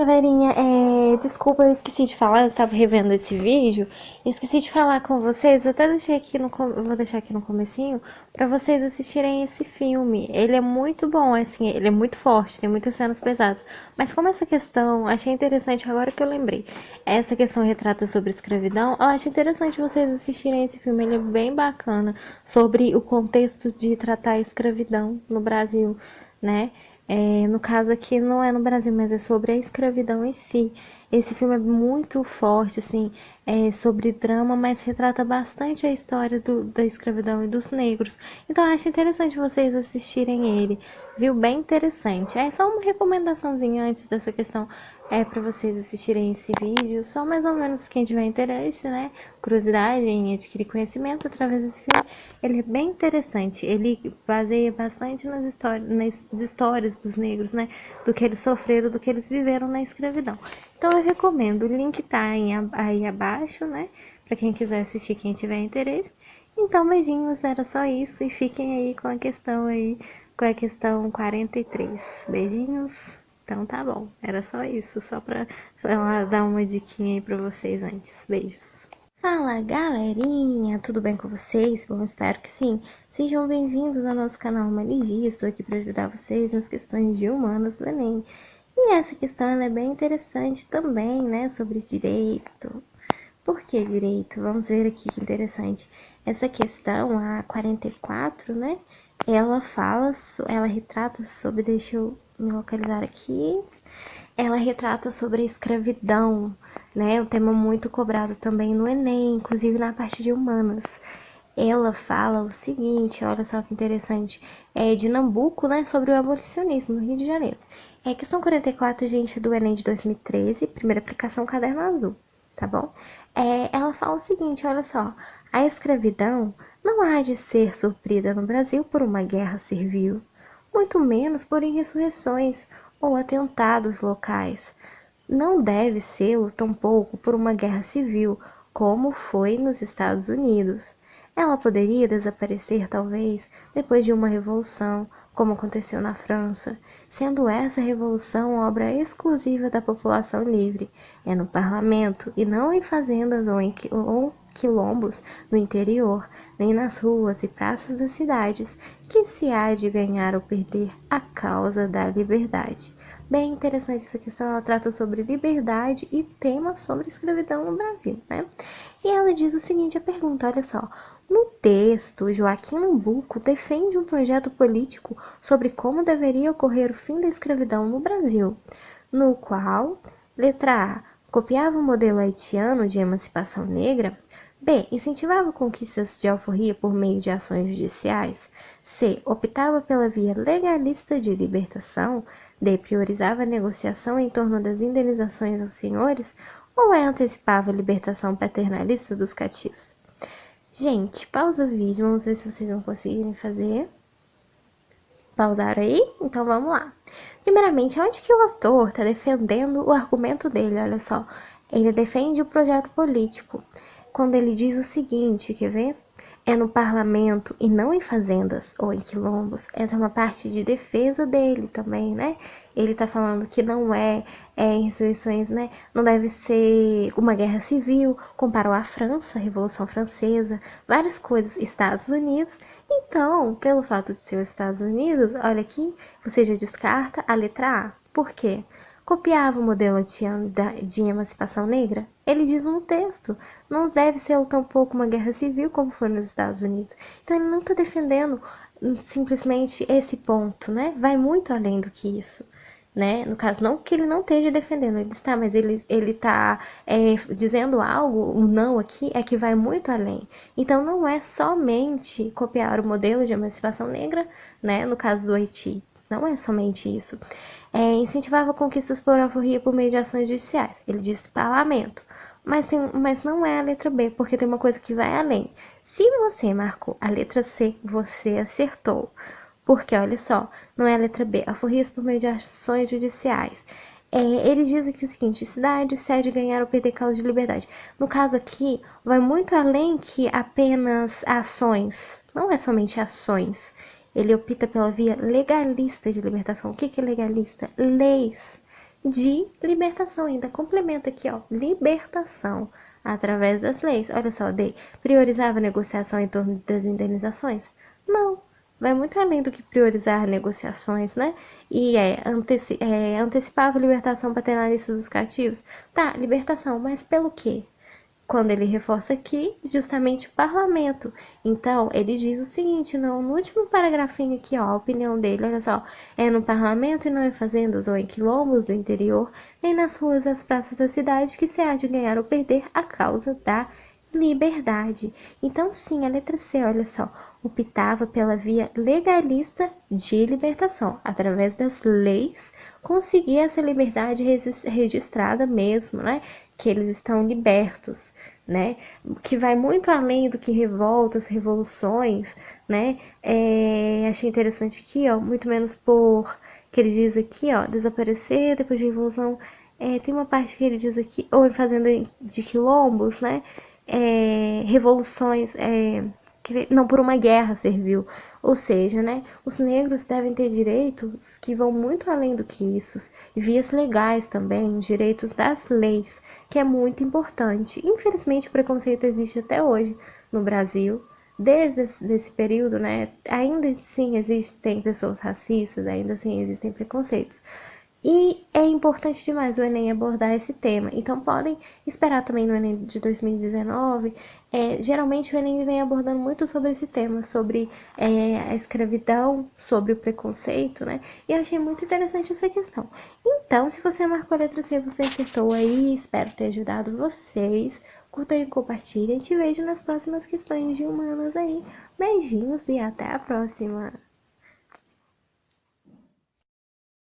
galerinha, desculpa, eu esqueci de falar, eu estava revendo esse vídeo, esqueci de falar com vocês, eu até deixei aqui eu vou deixar aqui no comecinho, pra vocês assistirem esse filme. Ele é muito bom, assim, ele é muito forte, tem muitas cenas pesadas, mas como essa questão, achei interessante agora que eu lembrei, essa questão retrata sobre escravidão, eu acho interessante vocês assistirem esse filme, ele é bem bacana, sobre o contexto de tratar a escravidão no Brasil, né? No caso aqui não é no Brasil, mas é sobre a escravidão em si. Esse filme é muito forte, assim, é sobre drama, mas retrata bastante a história da escravidão e dos negros. Então eu acho interessante vocês assistirem ele, viu? Bem interessante. É só uma recomendaçãozinha antes dessa questão, para vocês assistirem esse vídeo, só mais ou menos quem tiver interesse, né? Curiosidade em adquirir conhecimento através desse filme. Ele é bem interessante. Ele baseia bastante nas histórias dos negros, né? Do que eles sofreram, do que eles viveram na escravidão. Então eu recomendo. O link tá aí abaixo, né? Pra quem quiser assistir, quem tiver interesse. Então, beijinhos, era só isso. E fiquem aí com a questão 43. Beijinhos. Então tá bom. Era só isso. Só pra dar uma diquinha aí pra vocês antes. Beijos. Fala galerinha, tudo bem com vocês? Bom, espero que sim. Sejam bem-vindos ao nosso canal Humanigia. Estou aqui para ajudar vocês nas questões de humanos do Enem. E essa questão ela é bem interessante também, né? Sobre direito. Por que direito? Vamos ver aqui que interessante. Essa questão, a 44, né? Ela retrata sobre, deixa eu me localizar aqui. Ela retrata sobre a escravidão, né? Um tema muito cobrado também no Enem, inclusive na parte de humanas. Ela fala o seguinte, olha só que interessante, de Nambuco, né, sobre o abolicionismo no Rio de Janeiro. Questão 44, gente, do Enem de 2013, primeira aplicação, caderno azul, tá bom? Ela fala o seguinte, olha só, a escravidão não há de ser suprida no Brasil por uma guerra civil, muito menos por insurreições ou atentados locais. Não deve ser tampouco por uma guerra civil, como foi nos Estados Unidos. Ela poderia desaparecer, talvez, depois de uma revolução, como aconteceu na França, sendo essa revolução obra exclusiva da população livre. É no parlamento, e não em fazendas ou quilombos no interior, nem nas ruas e praças das cidades, que se há de ganhar ou perder a causa da liberdade. Bem interessante essa questão, ela trata sobre liberdade e tema sobre escravidão no Brasil, né? E ela diz o seguinte, a pergunta, olha só, no texto, Joaquim Nabuco defende um projeto político sobre como deveria ocorrer o fim da escravidão no Brasil, no qual, letra A, copiava o modelo haitiano de emancipação negra, B. Incentivava conquistas de alforria por meio de ações judiciais. C. Optava pela via legalista de libertação. D. Priorizava a negociação em torno das indenizações aos senhores. Ou antecipava a libertação paternalista dos cativos? Gente, pausa o vídeo, vamos ver se vocês vão conseguirem fazer. Pausaram aí? Então vamos lá. Primeiramente, onde que o autor está defendendo o argumento dele? Olha só, ele defende o projeto político. Quando ele diz o seguinte, quer ver? É no parlamento e não em fazendas ou em quilombos. Essa é uma parte de defesa dele também, né? Ele tá falando que não em insurreições, né? Não deve ser uma guerra civil. Comparou a França, a Revolução Francesa, várias coisas, Estados Unidos. Então, pelo fato de ser os Estados Unidos, olha aqui, você já descarta a letra A. Por quê? Copiava o modelo de emancipação negra? Ele diz no texto, não deve ser tampouco uma guerra civil como foi nos Estados Unidos. Então ele não está defendendo simplesmente esse ponto, né? Vai muito além do que isso, né? No caso, não que ele não esteja defendendo, ele está, mas ele está dizendo algo, o não aqui é que vai muito além. Então não é somente copiar o modelo de emancipação negra, né? No caso do Haiti. Não é somente isso. Incentivava conquistas por alforria por meio de ações judiciais. Ele diz parlamento. Mas não é a letra B, porque tem uma coisa que vai além. Se você marcou a letra C, você acertou. Porque, olha só, não é a letra B, alforrias por meio de ações judiciais. Ele diz aqui o seguinte, cidade cede ganhar ou perder causa de liberdade. No caso aqui, vai muito além que apenas ações. Não é somente ações. Ele opta pela via legalista de libertação. O que é legalista? Leis de libertação. Ainda complementa aqui, ó, libertação através das leis. Olha só, priorizava a negociação em torno das indenizações? Não, vai muito além do que priorizar negociações, né? E antecipava a libertação paternalista dos cativos? Tá, libertação, mas pelo quê? Quando ele reforça aqui, justamente o parlamento. Então, ele diz o seguinte, no último paragrafinho aqui, ó, a opinião dele, olha só, é no parlamento e não em fazendas ou em quilombos do interior, nem nas ruas das praças da cidade que se há de ganhar ou perder a causa da liberdade. Então, sim, a letra C, olha só, optava pela via legalista de libertação, através das leis, conseguir essa liberdade registrada mesmo, né? Que eles estão libertos, né? Que vai muito além do que revoltas, revoluções, né? Achei interessante aqui, ó, muito menos por que ele diz aqui, ó, desaparecer depois de revolução. Tem uma parte que ele diz aqui, ou em fazenda de quilombos, né? Revoluções, não por uma guerra serviu. Ou seja, né, os negros devem ter direitos que vão muito além do que isso, vias legais também, direitos das leis, que é muito importante. Infelizmente, o preconceito existe até hoje no Brasil. Desde esse período, né, ainda assim existem pessoas racistas, ainda assim existem preconceitos. E é importante demais o Enem abordar esse tema. Então podem esperar também no Enem de 2019. Geralmente o Enem vem abordando muito sobre esse tema, sobre a escravidão, sobre o preconceito, né? E eu achei muito interessante essa questão. Então, se você marcou a letra C, você acertou aí. Espero ter ajudado vocês. Curtam e compartilhem. Te vejo nas próximas questões de humanas aí. Beijinhos e até a próxima!